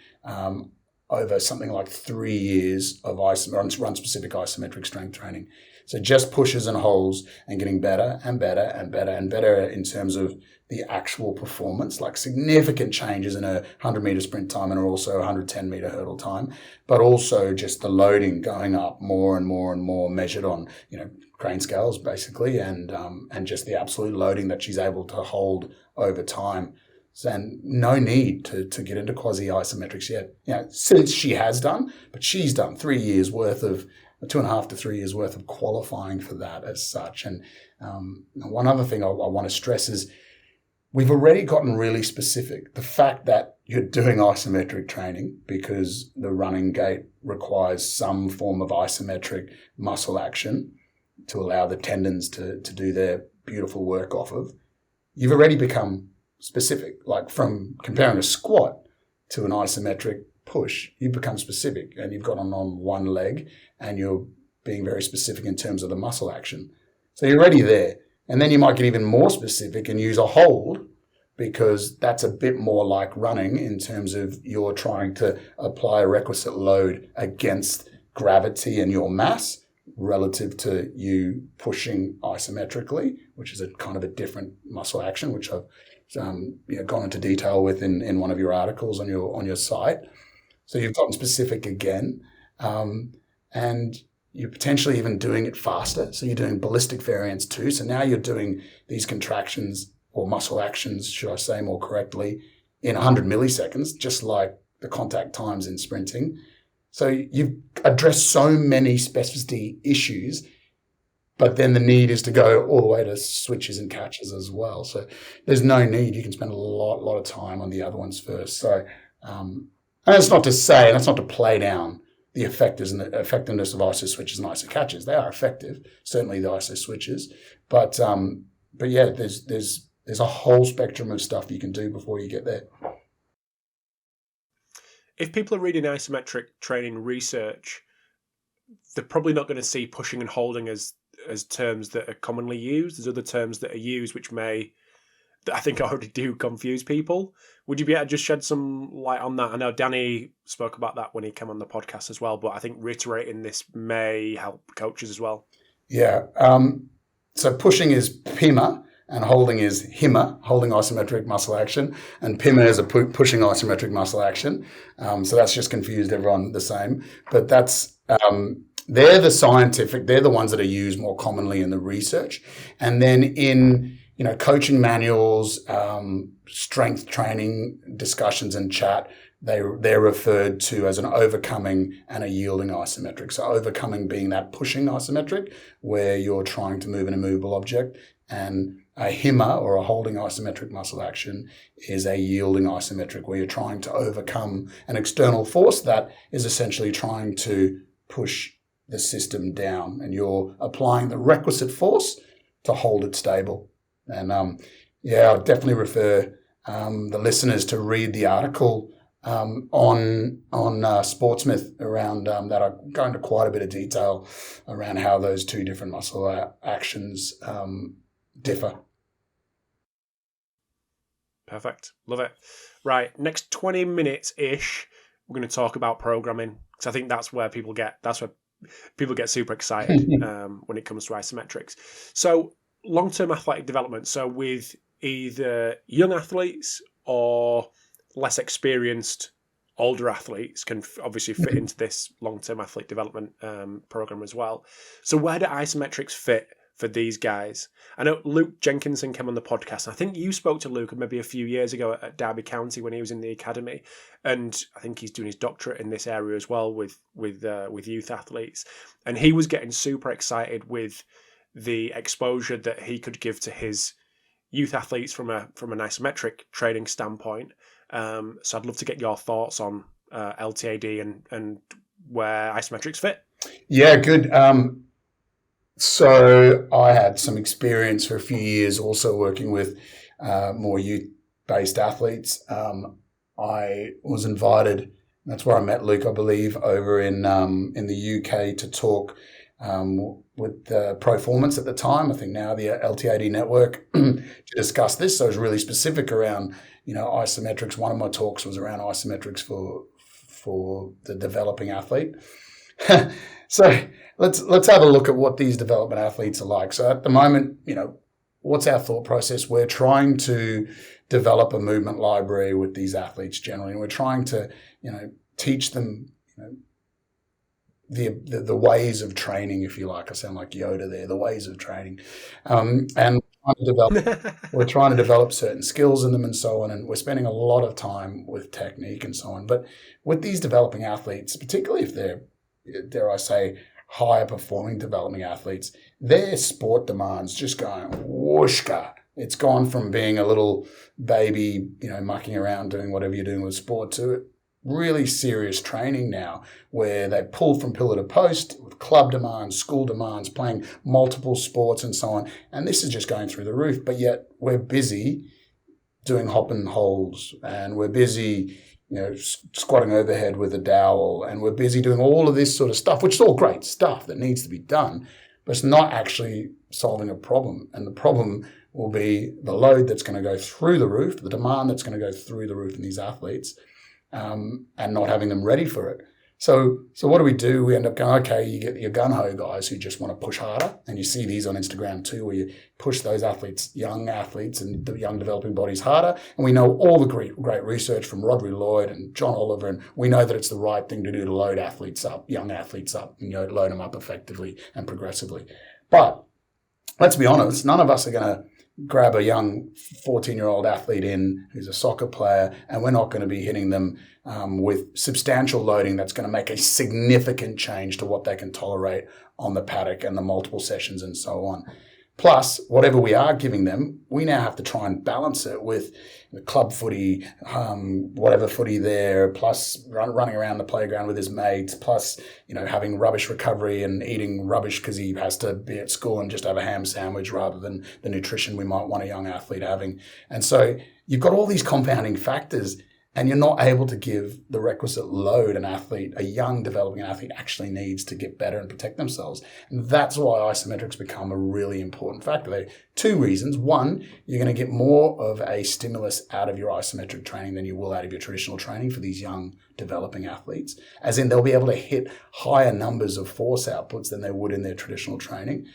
over something like 3 years of run specific isometric strength training. So just pushes and holds and getting better and better and better and better in terms of the actual performance, like significant changes in a 100-meter sprint time and also a 110-meter hurdle time, but also just the loading going up more and more and more measured on, crane scales basically, and just the absolute loading that she's able to hold over time. And no need to get into quasi-isometrics yet, since she has done, but she's done 3 years worth of 2.5 to 3 years worth of qualifying for that as such. And one other thing I want to stress is we've already gotten really specific. The fact that you're doing isometric training because the running gait requires some form of isometric muscle action to allow the tendons to do their beautiful work off of, you've already become specific. Like from comparing a squat to an isometric push, you become specific and you've got on one leg and you're being very specific in terms of the muscle action. So you're already there. And then you might get even more specific and use a hold because that's a bit more like running in terms of you're trying to apply a requisite load against gravity and your mass relative to you pushing isometrically, which is a kind of a different muscle action, which I've gone into detail with in one of your articles on your site. So you've gotten specific again, and you're potentially even doing it faster. So you're doing ballistic variance too. So now you're doing these contractions or muscle actions, should I say more correctly, in 100 milliseconds, just like the contact times in sprinting. So you've addressed so many specificity issues, but then the need is to go all the way to switches and catches as well. So there's no need. You can spend a lot of time on the other ones first. So, and that's not to say, and that's not to play down the effectiveness of ISO switches and ISO catches. They are effective, certainly the ISO switches. But yeah, there's a whole spectrum of stuff you can do before you get there. If people are reading isometric training research, they're probably not going to see pushing and holding as terms that are commonly used. There's other terms that are used which I think already do confuse people. Would you be able to just shed some light on that? I know Danny spoke about that when he came on the podcast as well, but I think reiterating this may help coaches as well. Yeah. So pushing is PIMA and holding is HIMA, holding isometric muscle action, and PIMA is a pushing isometric muscle action. So that's just confused everyone the same. But that's they're the ones that are used more commonly in the research. And then in coaching manuals, strength training discussions and chat, they're referred to as an overcoming and a yielding isometric. So overcoming being that pushing isometric where you're trying to move an immovable object, and a HIMA or a holding isometric muscle action is a yielding isometric where you're trying to overcome an external force that is essentially trying to push the system down, and you're applying the requisite force to hold it stable. And I'll definitely refer the listeners to read the article on Sportsmith around that. I go into quite a bit of detail around how those two different muscle actions differ. Perfect. Love it. Right. Next 20 minutes-ish, we're going to talk about programming, because I think that's where people get super excited when it comes to isometrics. So long-term athletic development. So with either young athletes or less experienced older athletes can obviously fit into this long-term athlete development program as well. So where do isometrics fit for these guys? I know Luke Jenkinson came on the podcast. I think you spoke to Luke maybe a few years ago at Derby County when he was in the academy, and I think he's doing his doctorate in this area as well with youth athletes. And he was getting super excited with the exposure that he could give to his youth athletes from an isometric training standpoint. So I'd love to get your thoughts on LTAD and where isometrics fit. Yeah, good. So I had some experience for a few years also working with more youth-based athletes. I was invited, that's where I met Luke, I believe, over in the UK to talk with Performance at the time, I think now the LTAD network, to discuss this. So it was really specific around, isometrics. One of my talks was around isometrics for the developing athlete. So let's have a look at what these development athletes are like. So at the moment, what's our thought process? We're trying to develop a movement library with these athletes generally, and we're trying to, teach them, the ways of training, if you like. I sound like Yoda there, the ways of training. And we're trying to develop certain skills in them and so on, and we're spending a lot of time with technique and so on. But with these developing athletes, particularly if they're, dare I say, higher performing developing athletes, their sport demands just going whooshka. It's gone from being a little baby, mucking around doing whatever you're doing with sport to really serious training now, where they pull from pillar to post with club demands, school demands, playing multiple sports and so on. And this is just going through the roof. But yet we're busy doing hop and holds, and we're busy, squatting overhead with a dowel, and we're busy doing all of this sort of stuff, which is all great stuff that needs to be done, but it's not actually solving a problem. And the problem will be the load that's going to go through the roof, the demand that's going to go through the roof in these athletes, and not having them ready for it. So what do? We end up going, okay, you get your gun-ho guys who just want to push harder, and you see these on Instagram too, where you push those athletes, young athletes and the young developing bodies harder. And we know all the great research from Rodri Lloyd and John Oliver, and we know that it's the right thing to do to load athletes up, young athletes up, and load them up effectively and progressively. But let's be honest, none of us are going to grab a young 14-year-old athlete in who's a soccer player, and we're not going to be hitting them with substantial loading that's going to make a significant change to what they can tolerate on the paddock and the multiple sessions and so on. Plus, whatever we are giving them, we now have to try and balance it with the club footy, whatever footy there, plus running around the playground with his mates, plus, having rubbish recovery and eating rubbish because he has to be at school and just have a ham sandwich rather than the nutrition we might want a young athlete having. And so you've got all these compounding factors, and you're not able to give the requisite load a young developing athlete actually needs to get better and protect themselves. And that's why isometrics become a really important factor. There are two reasons. One, you're going to get more of a stimulus out of your isometric training than you will out of your traditional training for these young developing athletes, as in they'll be able to hit higher numbers of force outputs than they would in their traditional training.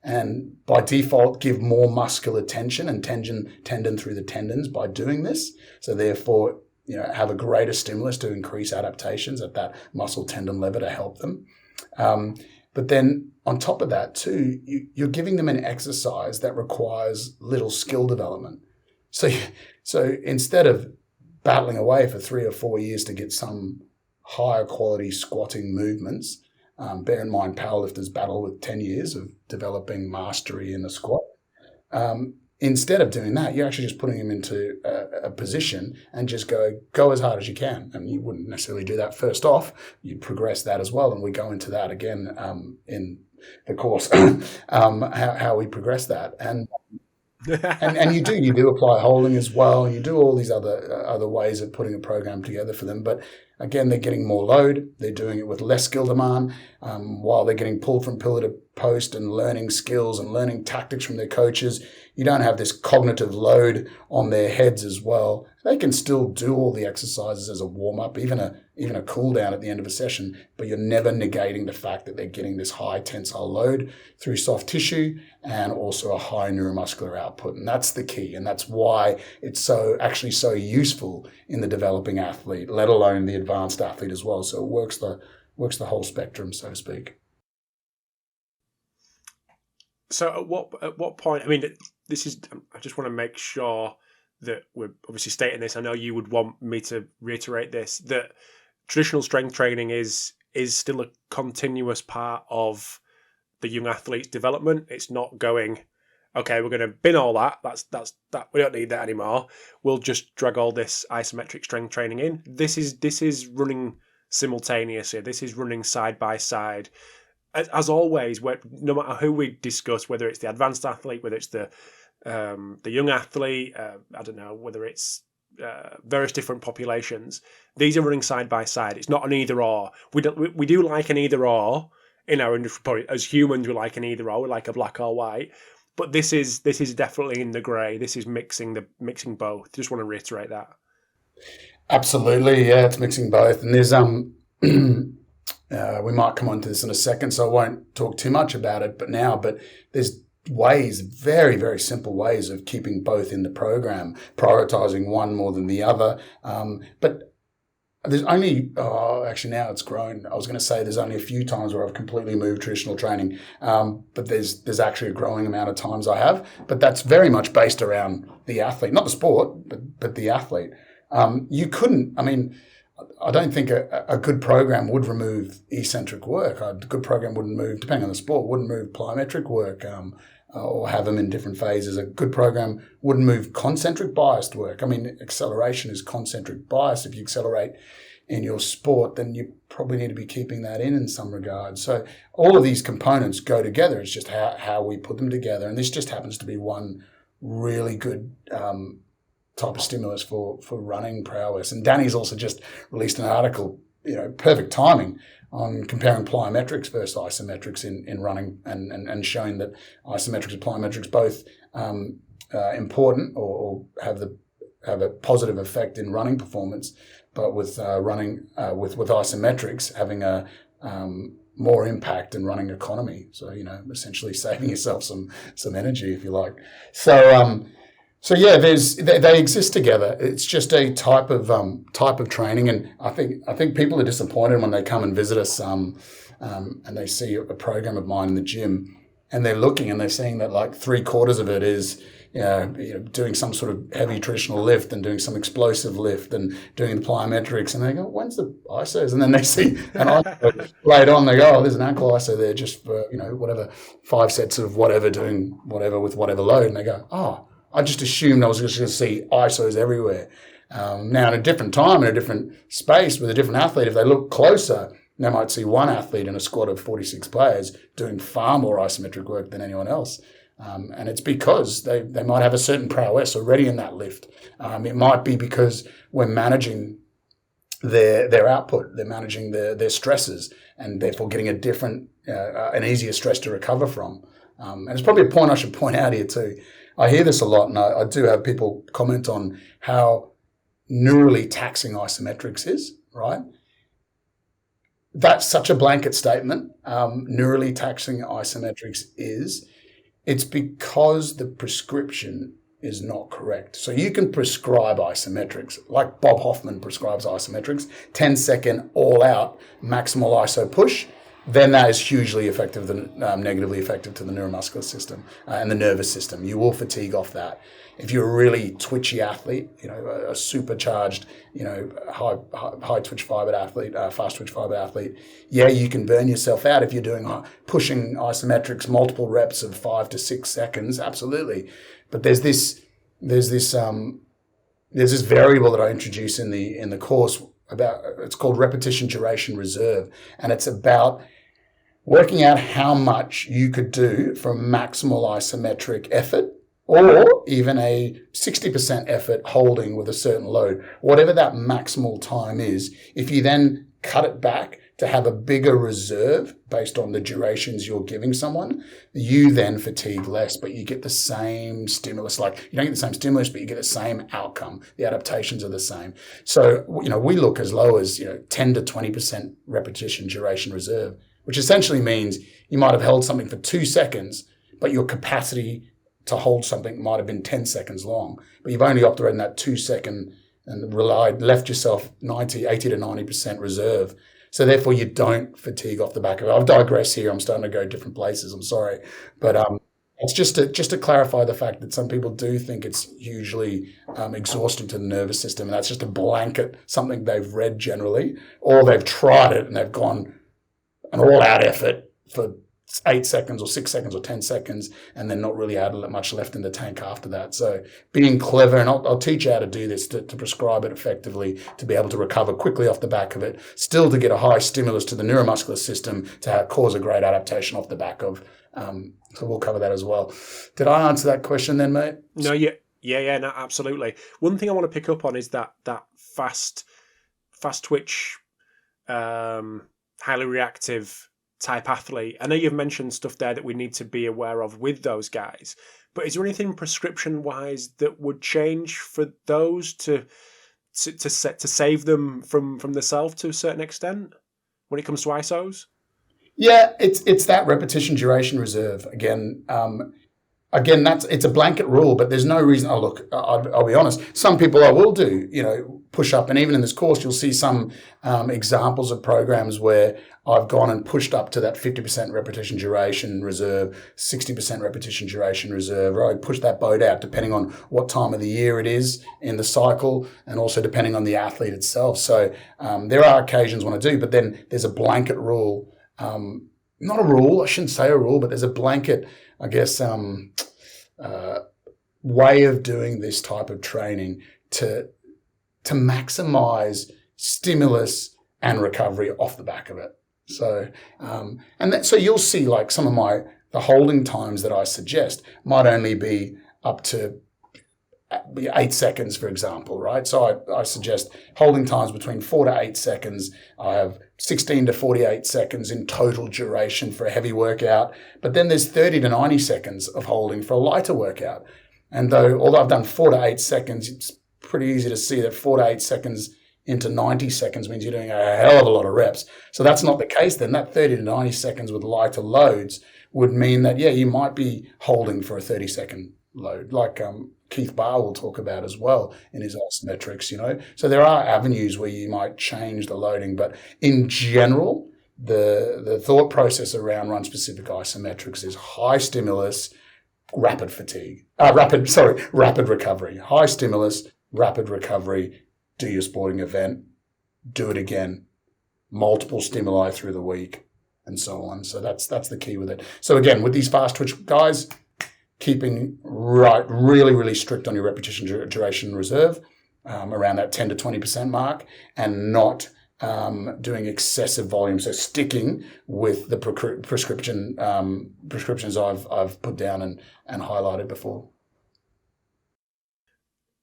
And by default, give more muscular tension and tendon through the tendons by doing this. So therefore, have a greater stimulus to increase adaptations at that muscle tendon level to help them. But then on top of that too, you're giving them an exercise that requires little skill development. So instead of battling away for 3 or 4 years to get some higher quality squatting movements, bear in mind powerlifters battle with 10 years of developing mastery in the squat. Instead of doing that, you're actually just putting them into a position and just go as hard as you can. And you wouldn't necessarily do that first off. You'd progress that as well. And we go into that again in the course, how we progress that. And you do apply holding as well. And you do all these other ways of putting a program together for them. But again, they're getting more load. They're doing it with less skill demand while they're getting pulled from pillar to post and learning skills and learning tactics from their coaches. You don't have this cognitive load on their heads as well. They can still do all the exercises as a warm-up, even even a cool down at the end of a session, but you're never negating the fact that they're getting this high tensile load through soft tissue and also a high neuromuscular output. And that's the key. And that's why it's so useful in the developing athlete, let alone the advanced athlete as well. So it works the whole spectrum, so to speak. So at what point, I mean, I just want to make sure that we're obviously stating this. I know you would want me to reiterate this, that traditional strength training is still a continuous part of the young athlete's development. It's not going, okay, we're going to bin all that. That's we don't need that anymore. We'll just drag all this isometric strength training in. This is running simultaneously. This is running side by side. As always, no matter who we discuss, whether it's the advanced athlete, whether it's the young athlete, I don't know, whether it's various different populations, these are running side by side. It's not an either or. We do like an either or in our industry. Probably as humans, we like an either or. We like a black or white. But this is definitely in the grey. This is mixing both. Just want to reiterate that. Absolutely, yeah, it's mixing both. And there's we might come on to this in a second, so I won't talk too much about it. But there's ways, very, very simple ways of keeping both in the program, prioritizing one more than the other. But there's only, actually now it's grown. I was going to say there's only a few times where I've completely moved traditional training, but there's actually a growing amount of times I have. But that's very much based around the athlete, not the sport, but the athlete. I don't think a good program would remove eccentric work. A good program wouldn't move, depending on the sport, wouldn't move plyometric work or have them in different phases. A good program wouldn't move concentric biased work. I mean, acceleration is concentric bias. If you accelerate in your sport, then you probably need to be keeping that in some regard. So all of these components go together. It's just how we put them together. And this just happens to be one really good type of stimulus for running prowess. And Danny's also just released an article, perfect timing, on comparing plyometrics versus isometrics in running and showing that isometrics and plyometrics both important or have a positive effect in running performance, but with running with isometrics having a more impact in running economy. So essentially saving yourself some energy, if you like. So yeah, they exist together. It's just a type of training, and I think people are disappointed when they come and visit us, and they see a program of mine in the gym, and they're looking and they're seeing that like 3/4 of it is doing some sort of heavy traditional lift and doing some explosive lift and doing the plyometrics, and they go, when's the isos? And then they see an iso later on, they go, oh, there's an ankle iso there just for whatever 5 sets of whatever, doing whatever with whatever load, and they go, oh, I just assumed I was just going to see isos everywhere. Now, in a different time, in a different space, with a different athlete, if they look closer, they might see one athlete in a squad of 46 players doing far more isometric work than anyone else. And it's because they might have a certain prowess already in that lift. It might be because we're managing their output, they're managing their stresses, and therefore getting a different, an easier stress to recover from. And it's probably a point I should point out here too. I hear this a lot, and I do have people comment on how neurally taxing isometrics is, right? That's such a blanket statement. Neurally taxing isometrics it's because the prescription is not correct. So you can prescribe isometrics, like Bob Hoffman prescribes isometrics, 10-second all out maximal iso push. Then that is hugely effective, negatively effective to the neuromuscular system and the nervous system. You will fatigue off that. If you're a really twitchy athlete, a supercharged, high twitch fibered athlete, fast twitch fibered athlete, yeah, you can burn yourself out if you're doing pushing isometrics, multiple reps of 5 to 6 seconds, absolutely. But there's this variable that I introduce in the course about, it's called repetition duration reserve, and it's about working out how much you could do from maximal isometric effort, or even a 60% effort holding with a certain load, whatever that maximal time is. If you then cut it back to have a bigger reserve based on the durations you're giving someone, you then fatigue less, but you get the same stimulus. Like, you don't get the same stimulus, but you get the same outcome. The adaptations are the same. So, we look as low as, 10 to 20% repetition duration reserve, which essentially means you might have held something for 2 seconds, but your capacity to hold something might have been 10 seconds long, but you've only operated in that 2 second and left yourself 80 to 90% reserve. So therefore you don't fatigue off the back of it. I've digressed here. I'm starting to go different places. I'm sorry. But it's just to clarify the fact that some people do think it's hugely exhausting to the nervous system. And that's just a blanket, something they've read generally, or they've tried it and they've gone an all-out effort for 8 seconds or 6 seconds or 10 seconds, and then not really had much left in the tank after that. So being clever, and I'll teach you how to do this, to prescribe it effectively, to be able to recover quickly off the back of it, still to get a high stimulus to the neuromuscular system to cause a great adaptation off the back of. So we'll cover that as well. Did I answer that question then, mate? No, yeah, no, absolutely. One thing I want to pick up on is that fast twitch, highly reactive type athlete. I know you've mentioned stuff there that we need to be aware of with those guys, but is there anything prescription wise that would change for those to save them from the self to a certain extent when it comes to ISOs? Yeah, it's that repetition duration reserve again. Again, it's a blanket rule, but there's no reason. Oh, look, I'll be honest. Some people I will do, push up, and even in this course, you'll see some examples of programs where I've gone and pushed up to that 50% repetition duration reserve, 60% repetition duration reserve, or I push that boat out depending on what time of the year it is in the cycle, and also depending on the athlete itself. So there are occasions when I do, but then there's a blanket rule. Not a rule, I shouldn't say a rule, but there's a blanket, I guess, way of doing this type of training to maximize stimulus and recovery off the back of it. So, so you'll see like some of the holding times that I suggest might only be up to 8 seconds, for example, right? So I suggest holding times between 4 to 8 seconds. I have 16 to 48 seconds in total duration for a heavy workout, but then there's 30 to 90 seconds of holding for a lighter workout. And although I've done 4 to 8 seconds, it's pretty easy to see that 4 to 8 seconds into 90 seconds means you're doing a hell of a lot of reps. So that's not the case then. That 30 to 90 seconds with lighter loads would mean that, you might be holding for a 30-second load, like Keith Barr will talk about as well in his Isometrics, So there are avenues where you might change the loading, but in general, the thought process around run-specific isometrics is high stimulus, rapid recovery. High stimulus, rapid recovery, do your sporting event, do it again, multiple stimuli through the week, and so on. So that's the key with it. So again, with these fast twitch guys, keeping really, really strict on your repetition duration reserve, around that 10 to 20% mark, and not doing excessive volume. So sticking with the prescriptions I've put down and highlighted before.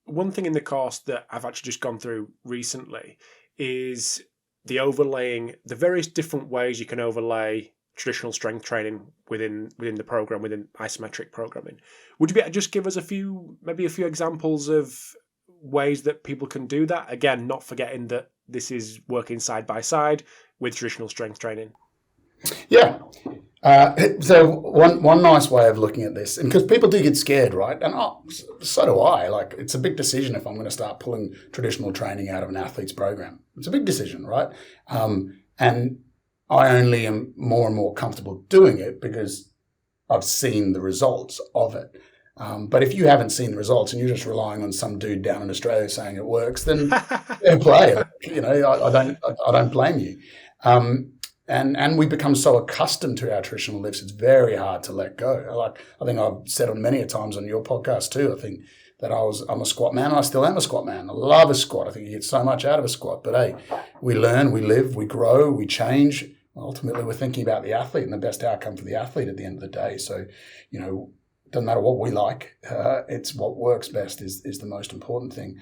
One thing in the course that I've actually just gone through recently is the overlaying, the various different ways you can overlay traditional strength training within the program, within isometric programming. Would you be able to just give us a few examples of ways that people can do that? Again, not forgetting that this is working side by side with traditional strength training. Yeah. So one nice way of looking at this, and because people do get scared, right? And so do I. Like, it's a big decision if I'm going to start pulling traditional training out of an athlete's program. It's a big decision, right? And I only am more and more comfortable doing it because I've seen the results of it. But if you haven't seen the results and you're just relying on some dude down in Australia saying it works, then fair play. I don't blame you. And we become so accustomed to our traditional lifts, it's very hard to let go. I think I've said on many a times on your podcast too, I think that I'm a squat man, and I still am a squat man. I love a squat. I think you get so much out of a squat. But hey, we learn, we live, we grow, we change. Ultimately, we're thinking about the athlete and the best outcome for the athlete at the end of the day. So, doesn't matter what we like. It's what works best is the most important thing.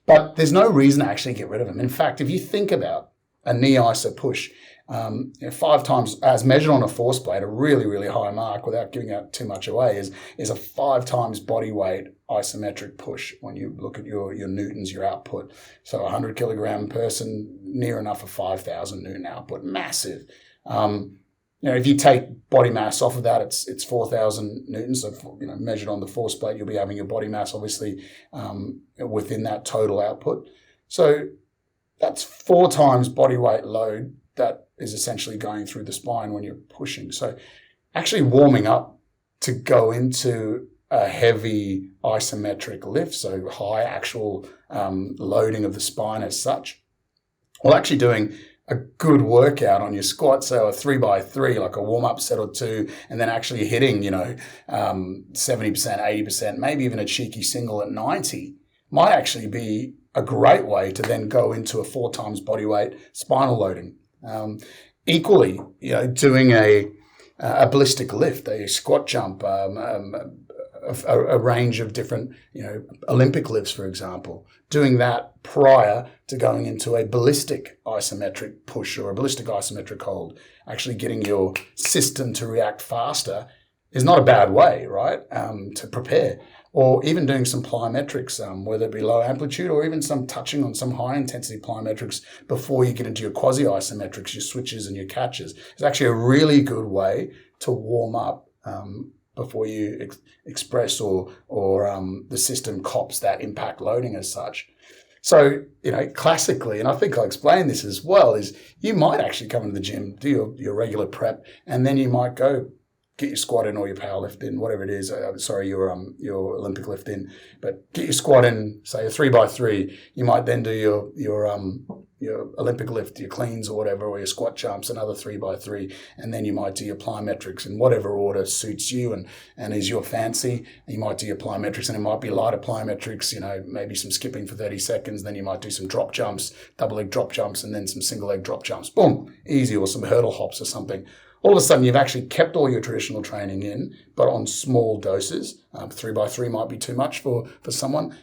But there's no reason to actually get rid of them. In fact, if you think about a knee iso push, 5 times, as measured on a force plate, a really, really high mark without giving out too much away is a 5 times body weight isometric push when you look at your newtons, your output. So a 100 kilogram person, near enough a 5,000 Newton output, massive. If you take body mass off of that, it's 4,000 newtons. So, measured on the force plate, you'll be having your body mass obviously within that total output. So that's 4 times body weight load that is essentially going through the spine when you're pushing. So actually warming up to go into a heavy isometric lift, so high actual loading of the spine as such, or actually doing a good workout on your squat, so a 3x3, like a warm-up set or 2, and then actually hitting, 70%, 80%, maybe even a cheeky single at 90, might actually be a great way to then go into a 4 times body weight spinal loading. Equally, doing a ballistic lift, a squat jump, a range of different, Olympic lifts, for example, doing that prior to going into a ballistic isometric push or a ballistic isometric hold, actually getting your system to react faster is not a bad way, right, to prepare. Or even doing some plyometrics, whether it be low amplitude or even some touching on some high intensity plyometrics before you get into your quasi-isometrics, your switches and your catches. It's actually a really good way to warm up before you express or the system cops that impact loading as such. So, classically, and I think I'll explain this as well, is you might actually come into the gym, do your regular prep, and then you might go get your squat in or your power lift in, whatever it is. Your Olympic lift in, but get your squat in, say a 3x3. You might then do your Olympic lift, your cleans or whatever, or your squat jumps, another 3x3, and then you might do your plyometrics in whatever order suits you and is your fancy. You might do your plyometrics, and it might be lighter plyometrics, maybe some skipping for 30 seconds. Then you might do some drop jumps, double leg drop jumps, and then some single leg drop jumps. Boom, easy, or some hurdle hops or something. All of a sudden, you've actually kept all your traditional training in, but on small doses. 3x3 might be too much for someone.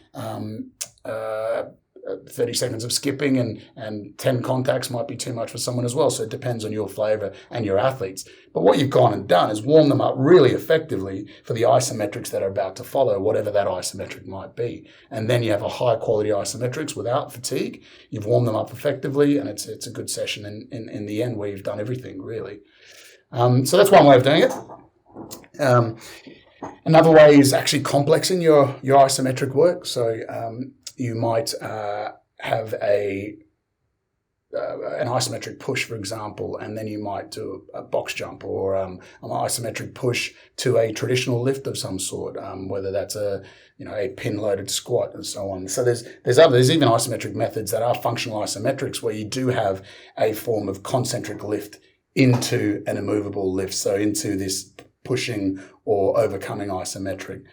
30 seconds of skipping and 10 contacts might be too much for someone as well. So it depends on your flavor and your athletes. But what you've gone and done is warm them up really effectively for the isometrics that are about to follow, whatever that isometric might be. And then you have a high quality isometrics without fatigue. You've warmed them up effectively, and it's a good session in the end where you've done everything really. So that's one way of doing it. Another way is actually complexing your isometric work. So you might have an isometric push, for example, and then you might do a box jump or an isometric push to a traditional lift of some sort, whether that's a pin-loaded squat and so on. So there's even isometric methods that are functional isometrics where you do have a form of concentric lift into an immovable lift, so into this pushing or overcoming isometric.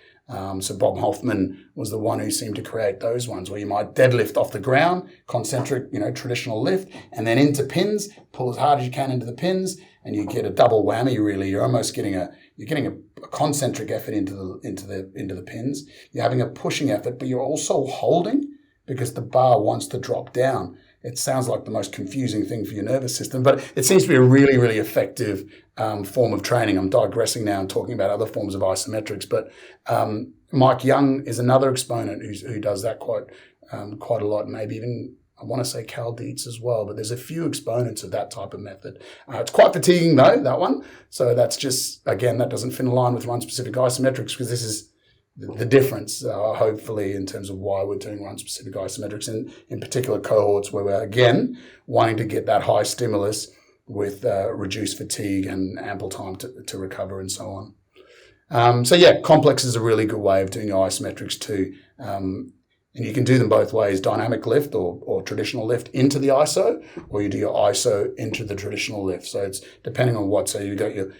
So Bob Hoffman was the one who seemed to create those ones where you might deadlift off the ground, concentric, traditional lift, and then into pins, pull as hard as you can into the pins, and you get a double whammy. Really, you're almost getting a concentric effort into the pins. You're having a pushing effort, but you're also holding because the bar wants to drop down. It sounds like the most confusing thing for your nervous system, but it seems to be a really, really effective form of training. I'm digressing now and talking about other forms of isometrics, but Mike Young is another exponent who does that quite a lot. Maybe even, I want to say Cal Dietz as well, but there's a few exponents of that type of method. It's quite fatiguing though, that one. So that's just, again, that doesn't fit in line with run-specific isometrics because this is the difference, hopefully, in terms of why we're doing run-specific isometrics in particular cohorts where we're, again, wanting to get that high stimulus with reduced fatigue and ample time to recover and so on. Complex is a really good way of doing your isometrics too. And you can do them both ways, dynamic lift or traditional lift into the ISO, or you do your ISO into the traditional lift. So it's depending on what. So you got your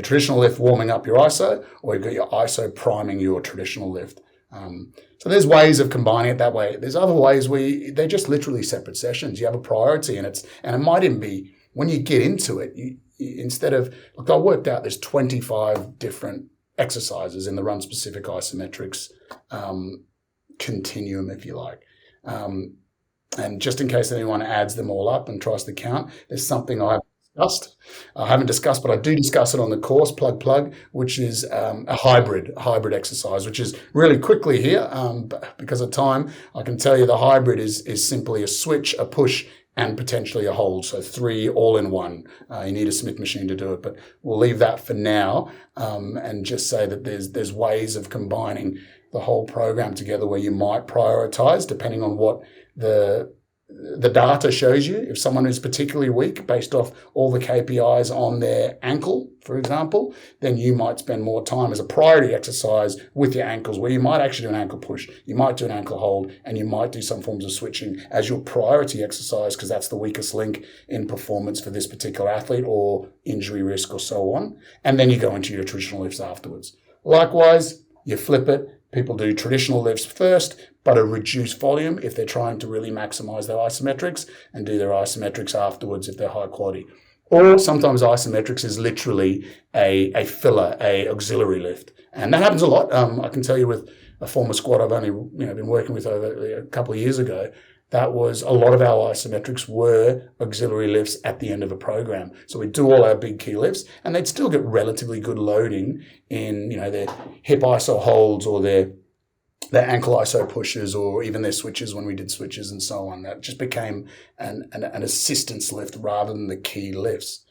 traditional lift warming up your ISO, or you've got your ISO priming your traditional lift. So there's ways of combining it that way. There's other ways where they're just literally separate sessions. You have a priority, and it might even be when you get into it, you instead of, look, I worked out there's 25 different exercises in the run specific isometrics continuum, if you like. And just in case anyone adds them all up and tries to count, there's something I discussed. I haven't discussed, but I do discuss it on the course, Plug, which is a hybrid exercise, which is really quickly here. Because of time, I can tell you the hybrid is simply a switch, a push, and potentially a hold. So 3 all in one. You need a Smith machine to do it, but we'll leave that for now and just say that there's ways of combining the whole program together where you might prioritize depending on what the data shows you. If someone is particularly weak based off all the KPIs on their ankle, for example, then you might spend more time as a priority exercise with your ankles, where you might actually do an ankle push, you might do an ankle hold, and you might do some forms of switching as your priority exercise because that's the weakest link in performance for this particular athlete or injury risk or so on. And then you go into your traditional lifts afterwards. Likewise, you flip it. People do traditional lifts first, but a reduced volume if they're trying to really maximize their isometrics, and do their isometrics afterwards if they're high quality. Or sometimes isometrics is literally a filler, a auxiliary lift. And that happens a lot. I can tell you with a former squad I've only been working with over a couple of years ago, that was a lot of our isometrics were auxiliary lifts at the end of a program. So we do all our big key lifts and they'd still get relatively good loading in, their hip iso holds or their ankle iso pushes or even their switches when we did switches and so on. That just became an assistance lift rather than the key lifts.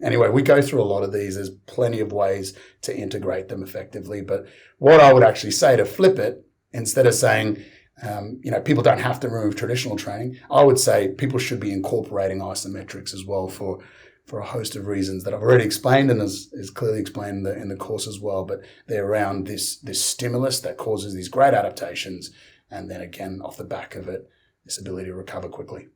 Anyway, we go through a lot of these. There's plenty of ways to integrate them effectively. But what I would actually say to flip it, instead of saying, people don't have to remove traditional training, I would say people should be incorporating isometrics as well for a host of reasons that I've already explained and is clearly explained in the course as well. But they're around this stimulus that causes these great adaptations, and then again, off the back of it, this ability to recover quickly.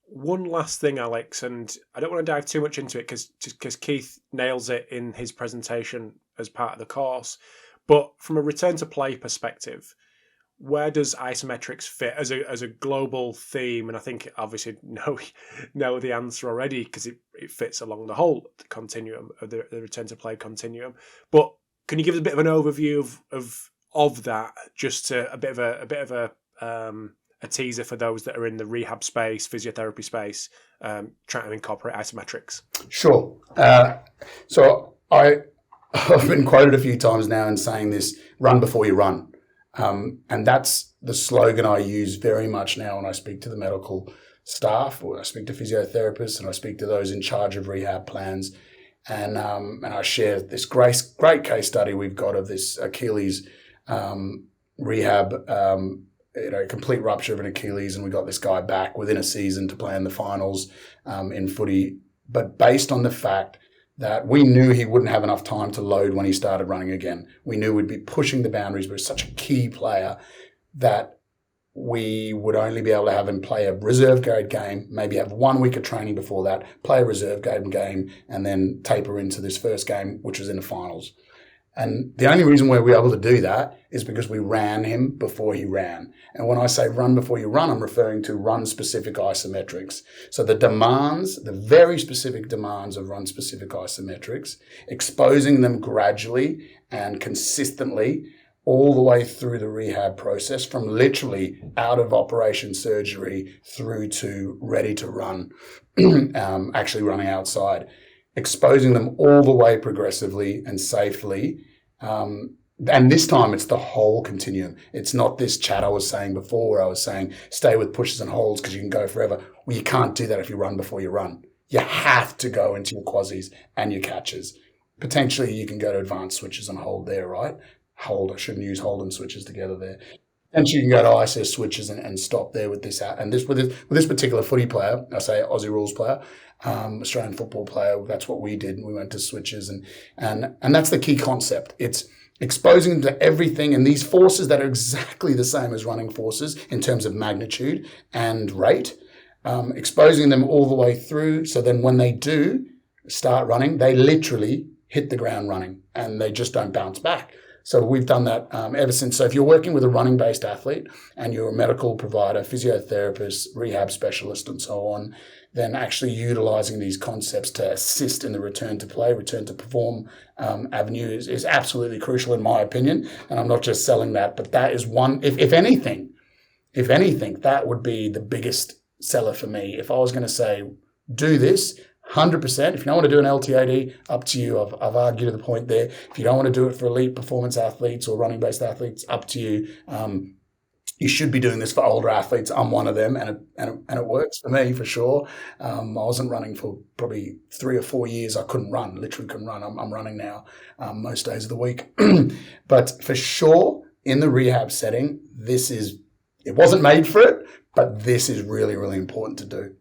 One last thing, Alex, and I don't want to dive too much into it because Keith nails it in his presentation as part of the course. But from a return to play perspective, where does isometrics fit as a global theme? And I think obviously know the answer already because it fits along the whole continuum of the return to play continuum. But can you give us a bit of an overview of that, just a bit of a teaser for those that are in the rehab space, physiotherapy space, trying to incorporate isometrics? Sure. So I've been quoted a few times now in saying this: run before you run. And that's the slogan I use very much now when I speak to the medical staff, or I speak to physiotherapists, and I speak to those in charge of rehab plans. And I share this great case study we've got of this Achilles rehab, complete rupture of an Achilles, and we got this guy back within a season to play in the finals in footy. But based on the fact that we knew he wouldn't have enough time to load when he started running again. We knew we'd be pushing the boundaries, but he's such a key player that we would only be able to have him play a reserve grade game, maybe have 1 week of training before that, play a reserve grade game, and then taper into this first game, which was in the finals. And the only reason we were able to do that is because we ran him before he ran. And when I say run before you run, I'm referring to run-specific isometrics. So the very specific demands of run-specific isometrics, exposing them gradually and consistently all the way through the rehab process, from literally out of operation surgery through to ready to run, actually running outside. Exposing them all the way progressively and safely. And this time it's the whole continuum. It's not this chat I was saying before where I was saying stay with pushes and holds because you can go forever. Well, you can't do that if you run before you run. You have to go into your quasis and your catches. Potentially you can go to advanced switches and hold there, right? I shouldn't use hold and switches together there. And you can go to ISS switches and stop there with this. And with this particular footy player, I say Aussie rules player, Australian football player, that's what we did. We went to switches and that's the key concept. It's exposing them to everything and these forces that are exactly the same as running forces in terms of magnitude and rate, exposing them all the way through. So then when they do start running, they literally hit the ground running and they just don't bounce back. So we've done that ever since. So if you're working with a running-based athlete and you're a medical provider, physiotherapist, rehab specialist, and so on, then actually utilizing these concepts to assist in the return to play, return to perform avenue is absolutely crucial in my opinion. And I'm not just selling that, but that is one, if anything, that would be the biggest seller for me. If I was going to say, do this, 100%. If you don't want to do an LTAD, up to you. I've argued to the point there. If you don't want to do it for elite performance athletes or running-based athletes, up to you. You should be doing this for older athletes. I'm one of them, and it works for me for sure. I wasn't running for probably 3 or 4 years. I couldn't run, literally couldn't run. I'm running now most days of the week. But for sure, in the rehab setting, it wasn't made for it, but this is really, really important to do.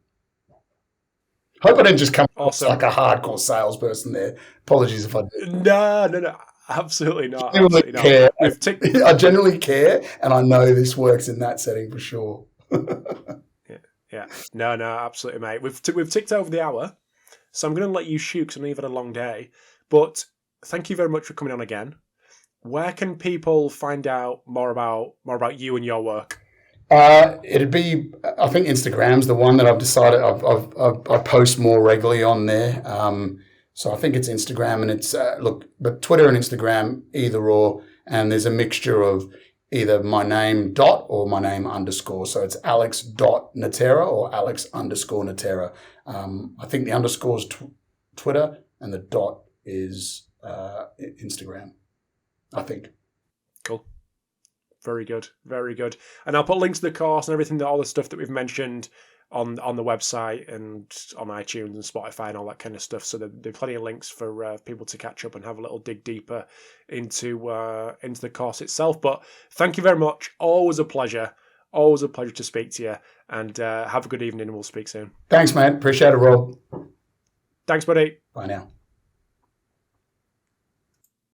Hope I didn't just come across like a hardcore salesperson there. Apologies if I did. No. Absolutely not. I genuinely care, and I know this works in that setting for sure. Yeah. No, absolutely, mate. We've ticked over the hour, so I'm going to let you shoot because I know you've had a long day. But thank you very much for coming on again. Where can people find out more about you and your work? It'd be, I think Instagram's the one that I've decided I post more regularly on there. So I think it's Instagram, and it's but Twitter and Instagram, either or, and there's a mixture of either my name dot or my name underscore. So it's Alex.Natera or Alex_Natera. I think the underscore is Twitter and the dot is Instagram, I think. Cool. Very good. Very good. And I'll put links to the course and everything, all the stuff that we've mentioned on the website and on iTunes and Spotify and all that kind of stuff. So there's plenty of links for people to catch up and have a little dig deeper into the course itself. But thank you very much. Always a pleasure. Always a pleasure to speak to you. And have a good evening, and we'll speak soon. Thanks, mate. Appreciate it, Rob. Thanks, buddy. Bye now.